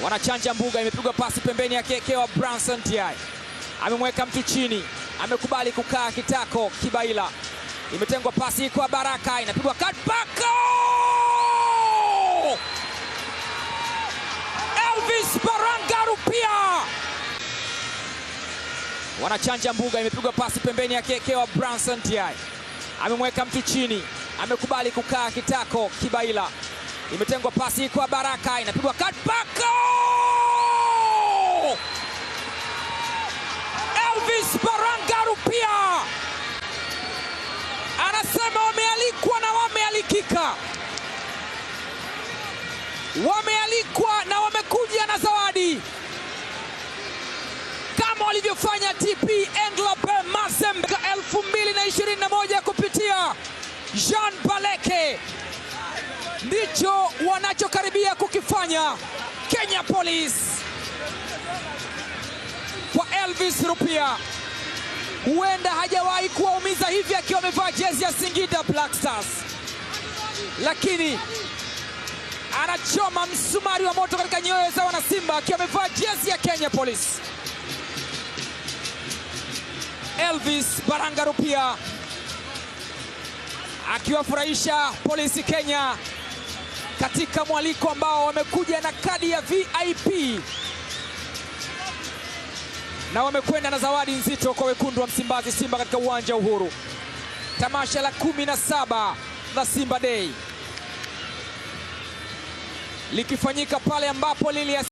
Wanachanja mbuga, imepigwa pasi pembeni akiwekewa Branson Tiai. Amemweka mtu chini, amekubali kukaa kitako Kibaila. Imetengwa pasi kwa Baraka, inapigwa cutback. Elvis Baranga Rupia. Wanachanja mbuga, imepigwa pasi pembeni akiwekewa Branson Tiai. Amemweka mtu chini, amekubali kukaa kitako Kibaila. Imetengwa pasi kwa Baraka, inapigwa cutback. Elvis Baranga Rupia anasema wamealikwa na wamealikika, wamealikwa na wamekuja na zawadi, kama walivyofanya TP Englobe Mazembe 2021 kupitia Jean Baleke. Ndicho wanachokaribia kukifanya Kenya Police kwa Elvis Rupia. Huenda hajawahi kuwaumiza hivi akiwa amevaa jezi ya Singida Black Stars, lakini anachoma msumari wa moto katika nyoyo za wanasimba akiwa amevaa jezi ya Kenya Police. Elvis Baranga Rupia akiwafurahisha Polisi Kenya katika mwaliko ambao wamekuja na kadi ya VIP na wamekwenda na zawadi nzito kwa wekundu wa Msimbazi Simba katika uwanja Uhuru. Tamasha la 17 la Simba Day likifanyika pale ambapo